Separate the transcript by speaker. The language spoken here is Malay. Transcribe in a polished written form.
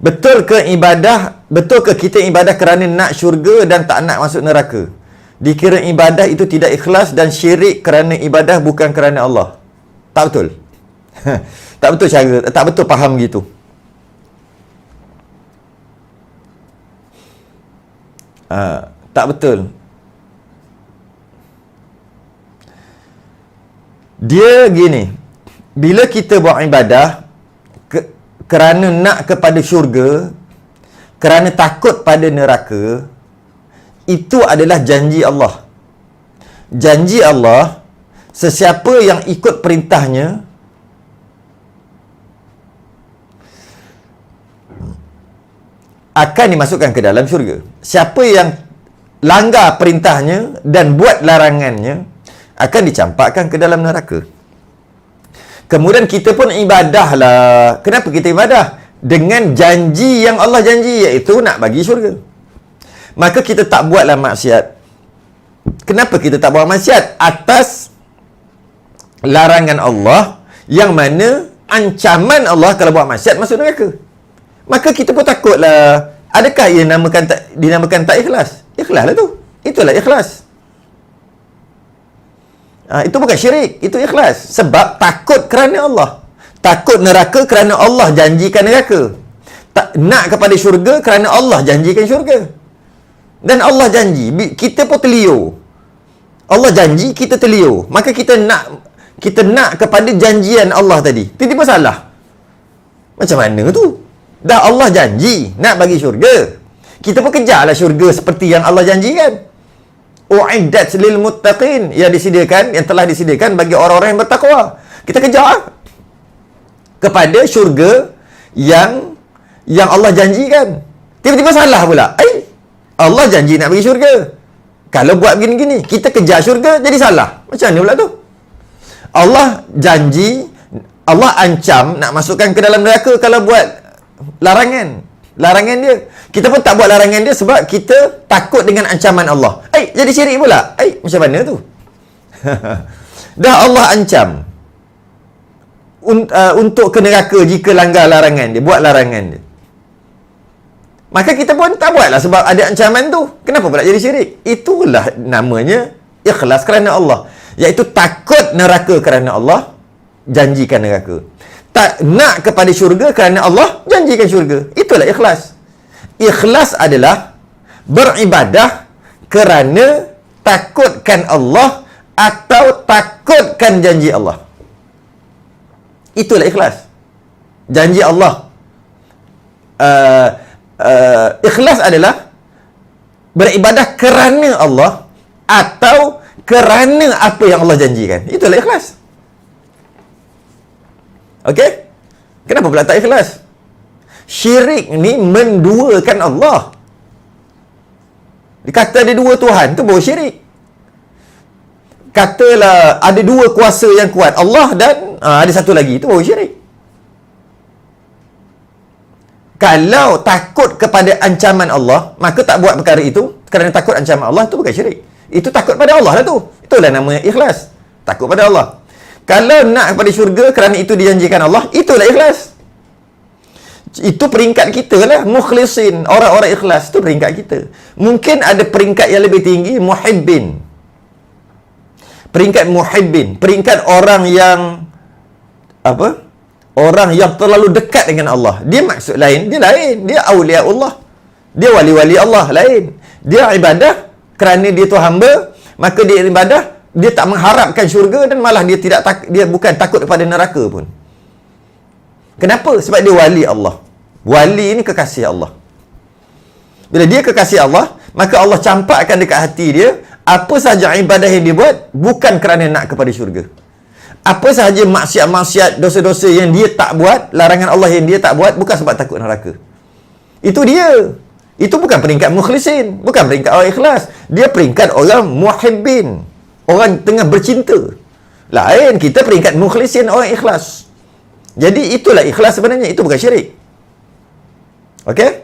Speaker 1: Betul ke kita ibadah kerana nak syurga dan tak nak masuk neraka? Dikira ibadah itu tidak ikhlas dan syirik kerana ibadah bukan kerana Allah. Tak betul. Tak betul cara, tak betul faham gitu. Tak betul. Dia gini, bila kita buat ibadah kerana nak kepada syurga, kerana takut pada neraka, itu adalah janji Allah. Janji Allah, sesiapa yang ikut perintahnya akan dimasukkan ke dalam syurga. Siapa yang langgar perintahnya dan buat larangannya akan dicampakkan ke dalam neraka. Kemudian kita pun ibadahlah. Kenapa kita ibadah? Dengan janji yang Allah janji, iaitu nak bagi syurga. Maka kita tak buatlah maksiat. Kenapa kita tak buat maksiat? Atas larangan Allah, yang mana ancaman Allah kalau buat maksiat masuk neraka. Maka kita pun takutlah. Adakah ia dinamakan tak ikhlas? Ikhlas lah tu. Itulah ikhlas. Itu bukan syirik, itu ikhlas. Sebab takut kerana Allah. Takut neraka kerana Allah janjikan neraka. Nak kepada syurga kerana Allah janjikan syurga. Dan Allah janji, kita pun terliur. Allah janji, kita terliur. Maka kita nak kepada janjian Allah tadi. Tiba-tiba salah. Macam mana tu? Dah Allah janji nak bagi syurga. Kita pun kejarlah syurga seperti yang Allah janjikan. U'iddat lil muttaqin, yang telah disediakan bagi orang-orang yang bertakwa. Kita kejar kepada syurga yang Allah janjikan. Tiba-tiba salah pula. Allah janji nak bagi syurga. Kalau buat begini-gini, kita kejar syurga jadi salah. Macam mana pula tu? Allah janji, Allah ancam nak masukkan ke dalam neraka kalau buat larangan dia. Kita pun tak buat larangan dia sebab kita takut dengan ancaman Allah. Jadi syirik pula. Macam mana tu? Dah Allah ancam untuk ke neraka jika langgar larangan dia, buat larangan dia. Maka kita pun tak buatlah sebab ada ancaman tu. Kenapa pula jadi syirik? Itulah namanya ikhlas kerana Allah. Iaitu takut neraka kerana Allah janjikan neraka. Tak nak kepada syurga kerana Allah janjikan syurga. Itulah ikhlas. Ikhlas adalah beribadah kerana takutkan Allah atau takutkan janji Allah. Itulah ikhlas. Janji Allah. Ikhlas adalah beribadah kerana Allah atau kerana apa yang Allah janjikan. Itulah ikhlas. Okey? Kenapa pula tak ikhlas? Syirik ni menduakan Allah. Dikata ada dua Tuhan, tu baru syirik. Katalah ada dua kuasa yang kuat, Allah dan ada satu lagi, tu baru syirik. Kalau takut kepada ancaman Allah, maka tak buat perkara itu kerana takut ancaman Allah, itu bukan syirik. Itu takut pada Allah lah tu. Itulah nama ikhlas. Takut pada Allah. Kalau nak kepada syurga kerana itu dijanjikan Allah, itulah ikhlas. Itu peringkat kita lah, mukhlisin, orang-orang ikhlas. Itu peringkat kita. Mungkin ada peringkat yang lebih tinggi, muhibbin. Peringkat muhibbin, peringkat orang yang orang yang terlalu dekat dengan Allah. Dia maksud lain, dia lain. Dia awliya Allah. Dia wali-wali Allah lain. Dia ibadah kerana dia tu hamba, maka dia ibadah, dia tak mengharapkan syurga dan malah dia bukan takut kepada neraka pun. Kenapa? Sebab dia wali Allah. Wali ni kekasih Allah. Bila dia kekasih Allah, maka Allah campakkan dekat hati dia apa sahaja ibadah yang dia buat bukan kerana nak kepada syurga. Apa sahaja maksiat-maksiat, dosa-dosa yang dia tak buat, larangan Allah yang dia tak buat, bukan sebab takut neraka. Itu dia. Itu bukan peringkat mukhlisin, bukan peringkat orang ikhlas. Dia peringkat orang muhibbin, orang tengah bercinta. Lain, kita peringkat mukhlisin, orang ikhlas. Jadi itulah ikhlas sebenarnya, itu bukan syirik. Okey?